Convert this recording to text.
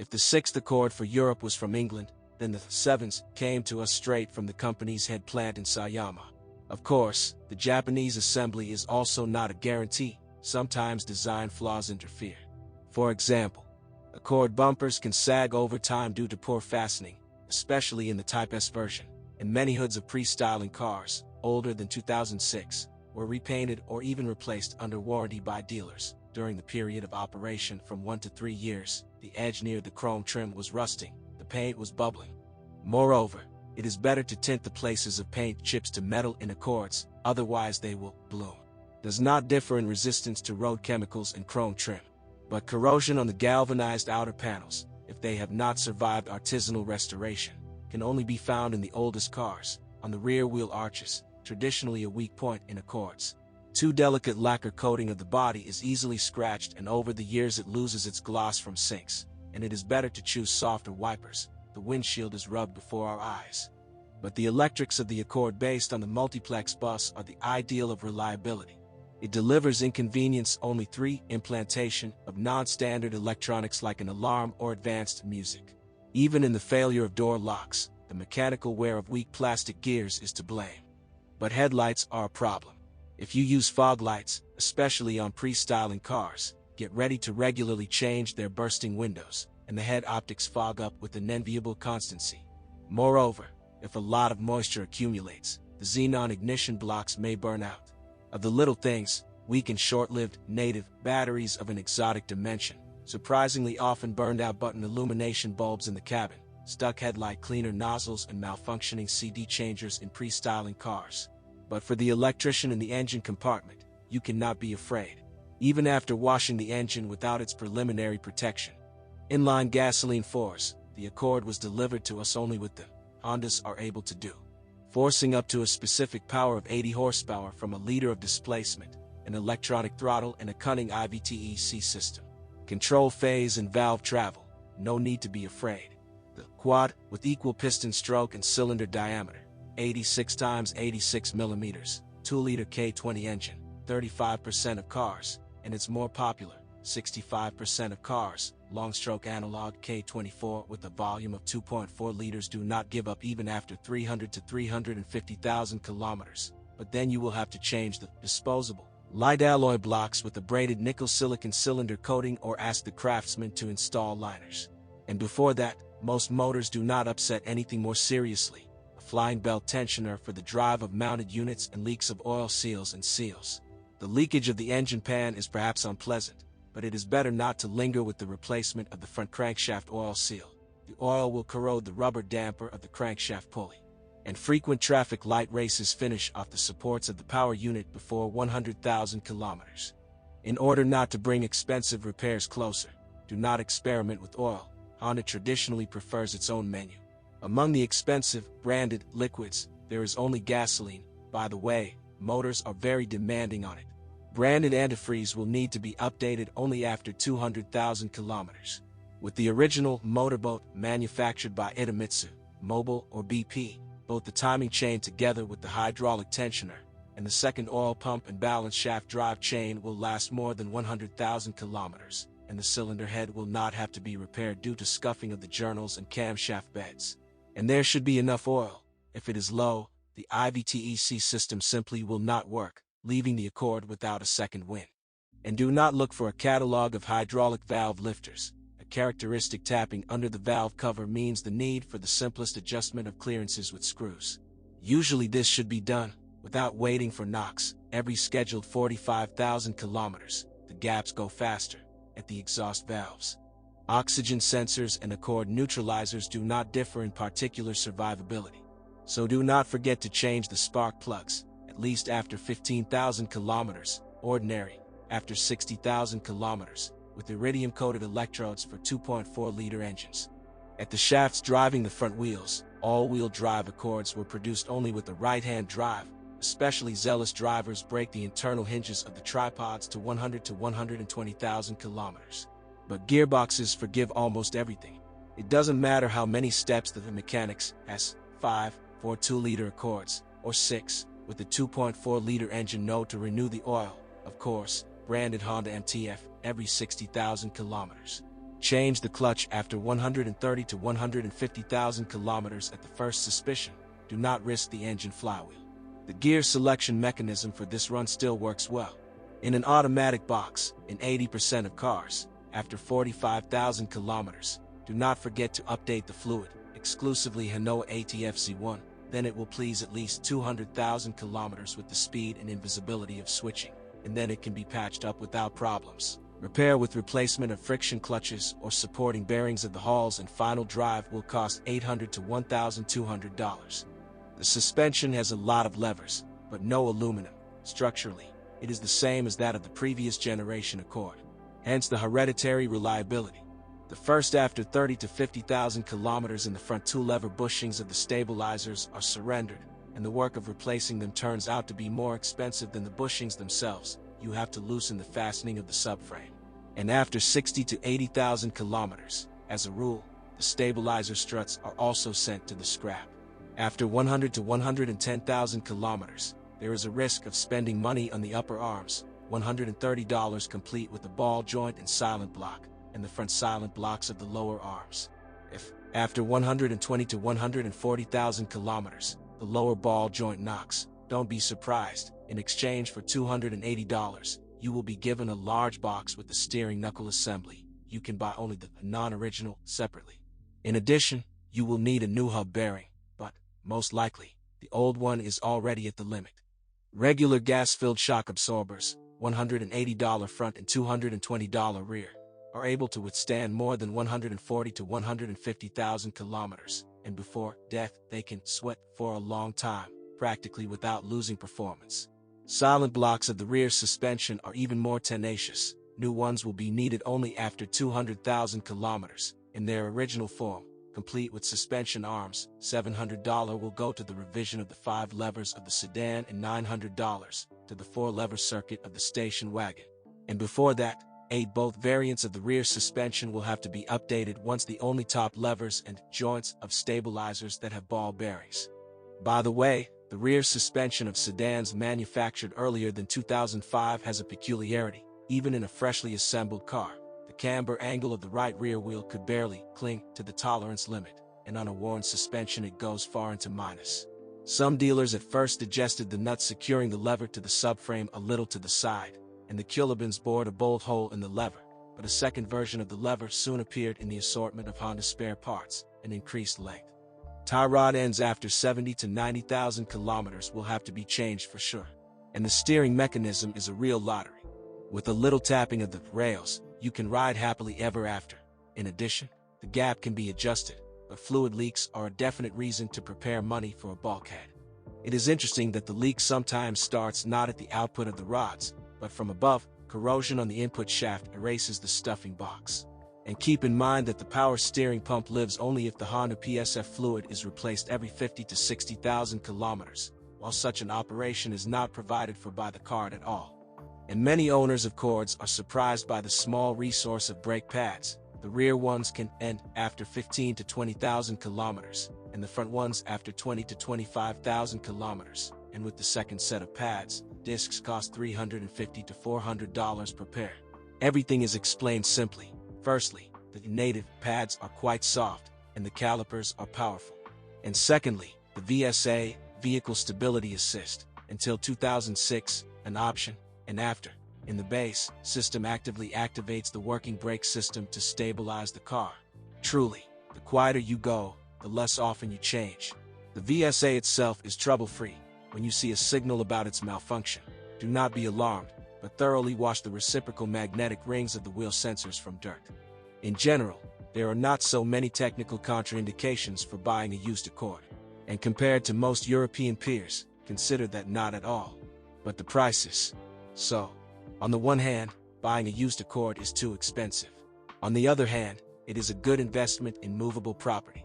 If the sixth Accord for Europe was from England, then the seventh came to us straight from the company's head plant in Sayama. Of course, the Japanese assembly is also not a guarantee. Sometimes design flaws interfere. For example, Accord bumpers can sag over time due to poor fastening, especially in the Type S version, and many hoods of pre-styling cars, older than 2006, were repainted or even replaced under warranty by dealers. During the period of operation from 1 to 3 years, the edge near the chrome trim was rusting, the paint was bubbling. Moreover, it is better to tint the places of paint chips to metal in Accords, otherwise they will bloom. Does not differ in resistance to road chemicals and chrome trim, but corrosion on the galvanized outer panels, if they have not survived artisanal restoration, can only be found in the oldest cars, on the rear wheel arches, traditionally a weak point in Accords. Too delicate lacquer coating of the body is easily scratched, and over the years it loses its gloss from sinks, and it is better to choose softer wipers. The windshield is rubbed before our eyes. But the electrics of the Accord based on the multiplex bus are the ideal of reliability. It delivers inconvenience only through implantation of non-standard electronics like an alarm or advanced music. Even in the failure of door locks, the mechanical wear of weak plastic gears is to blame. But headlights are a problem. If you use fog lights, especially on pre-styling cars, get ready to regularly change their bursting windows, and the head optics fog up with an enviable constancy. Moreover, if a lot of moisture accumulates, the xenon ignition blocks may burn out. Of the little things, weak and short-lived native batteries of an exotic dimension, surprisingly often burned out button illumination bulbs in the cabin, stuck headlight cleaner nozzles and malfunctioning CD changers in pre-styling cars. But for the electrician in the engine compartment, you cannot be afraid, even after washing the engine without its preliminary protection. Inline gasoline 4s, the Accord was delivered to us only with the Hondas are able to do, forcing up to a specific power of 80 horsepower from a liter of displacement, an electronic throttle and a cunning IVTEC system. Control phase and valve travel, no need to be afraid. The quad, with equal piston stroke and cylinder diameter, 86 x 86 mm, 2-liter K20 engine, 35% of cars, and it's more popular, 65% of cars, long-stroke analog K24 with a volume of 2.4 liters do not give up even after 300 to 350,000 kilometers, but then you will have to change the disposable light alloy blocks with a braided nickel silicon cylinder coating or ask the craftsman to install liners. And before that, most motors do not upset anything more seriously, a flying belt tensioner for the drive of mounted units and leaks of oil seals and seals. The leakage of the engine pan is perhaps unpleasant, but it is better not to linger with the replacement of the front crankshaft oil seal. The oil will corrode the rubber damper of the crankshaft pulley. And frequent traffic light races finish off the supports of the power unit before 100,000 kilometers. In order not to bring expensive repairs closer, do not experiment with oil. Honda traditionally prefers its own menu. Among the expensive, branded liquids, there is only gasoline. By the way, motors are very demanding on it. Branded antifreeze will need to be updated only after 200,000 kilometers. With the original motorboat manufactured by Idemitsu, Mobil, or BP, both the timing chain together with the hydraulic tensioner and the second oil pump and balance shaft drive chain will last more than 100,000 kilometers, and the cylinder head will not have to be repaired due to scuffing of the journals and camshaft beds. And there should be enough oil. If it is low, the IVTEC system simply will not work, leaving the Accord without a second win. And do not look for a catalog of hydraulic valve lifters. A characteristic tapping under the valve cover means the need for the simplest adjustment of clearances with screws. Usually this should be done without waiting for knocks. Every scheduled 45,000 kilometers, the gaps go faster at the exhaust valves. Oxygen sensors and Accord neutralizers do not differ in particular survivability. So do not forget to change the spark plugs, at least after 15,000 kilometers, ordinary, after 60,000 kilometers, with iridium-coated electrodes for 2.4-liter engines. At the shafts driving the front wheels, all-wheel drive Accords were produced only with a right-hand drive. Especially zealous drivers break the internal hinges of the tripods to 100 to 120,000 kilometers. But gearboxes forgive almost everything. It doesn't matter how many steps that the mechanics has, 5 for 2-liter Accords, or 6 with the 2.4-liter engine know to renew the oil, of course, branded Honda MTF, every 60,000 kilometers. Change the clutch after 130 to 150,000 kilometers at the first suspicion. Do not risk the engine flywheel. The gear selection mechanism for this run still works well. In an automatic box, in 80% of cars, after 45,000 kilometers, do not forget to update the fluid, exclusively Honda ATFC1, then it will please at least 200,000 kilometers with the speed and invisibility of switching, and then it can be patched up without problems. Repair with replacement of friction clutches or supporting bearings of the hulls and final drive will cost $800 to $1,200. The suspension has a lot of levers, but no aluminum. Structurally, it is the same as that of the previous generation Accord, hence the hereditary reliability. The first after 30 to 50,000 kilometers in the front two lever bushings of the stabilizers are surrendered, and the work of replacing them turns out to be more expensive than the bushings themselves. You have to loosen the fastening of the subframe. And after 60 to 80,000 kilometers, as a rule, the stabilizer struts are also sent to the scrap. After 100 to 110,000 kilometers, there is a risk of spending money on the upper arms, $130 complete with the ball joint and silent block, and the front silent blocks of the lower arms. If, after 120 to 140,000 kilometers, the lower ball joint knocks, don't be surprised. In exchange for $280, you will be given a large box with the steering knuckle assembly. You can buy only the non-original separately. In addition, you will need a new hub bearing, but, most likely, the old one is already at the limit. Regular gas-filled shock absorbers, $180 front and $220 rear, are able to withstand more than 140 to 150,000 kilometers, and before death they can sweat for a long time, practically without losing performance. Silent blocks of the rear suspension are even more tenacious. New ones will be needed only after 200,000 kilometers, in their original form, complete with suspension arms. $700 will go to the revision of the 5 levers of the sedan and $900 to the 4-lever circuit of the station wagon. And before that, both variants of the rear suspension will have to be updated once the only top levers and joints of stabilizers that have ball bearings. By the way, the rear suspension of sedans manufactured earlier than 2005 has a peculiarity. Even in a freshly assembled car, the camber angle of the right rear wheel could barely cling to the tolerance limit, and on a worn suspension it goes far into minus. Some dealers at first adjusted the nut securing the lever to the subframe a little to the side, and the kilobins bored a bolt hole in the lever, but a second version of the lever soon appeared in the assortment of Honda spare parts, and increased length. Tie rod ends after 70 to 90,000 kilometers will have to be changed for sure, and the steering mechanism is a real lottery. With a little tapping of the rails, you can ride happily ever after. In addition, the gap can be adjusted, but fluid leaks are a definite reason to prepare money for a bulkhead. It is interesting that the leak sometimes starts not at the output of the rods, but from above. Corrosion on the input shaft erases the stuffing box. And keep in mind that the power steering pump lives only if the Honda PSF fluid is replaced every 50 to 60,000 kilometers, while such an operation is not provided for by the card at all. And many owners of Accords are surprised by the small resource of brake pads. The rear ones can end after 15 to 20,000 kilometers, and the front ones after 20 to 25,000 kilometers. And with the second set of pads, discs cost $350 to $400 per pair. Everything is explained simply. Firstly, the native pads are quite soft, and the calipers are powerful. And secondly, the VSA, Vehicle Stability Assist, until 2006, an option, and after, in the base system actively activates the working brake system to stabilize the car. Truly, the quieter you go, the less often you change. The VSA itself is trouble-free. When you see a signal about its malfunction, do not be alarmed, but thoroughly wash the reciprocal magnetic rings of the wheel sensors from dirt. In general, there are not so many technical contraindications for buying a used Accord, and compared to most European peers, consider that not at all. But the prices. So, on the one hand, buying a used Accord is too expensive. On the other hand, it is a good investment in movable property.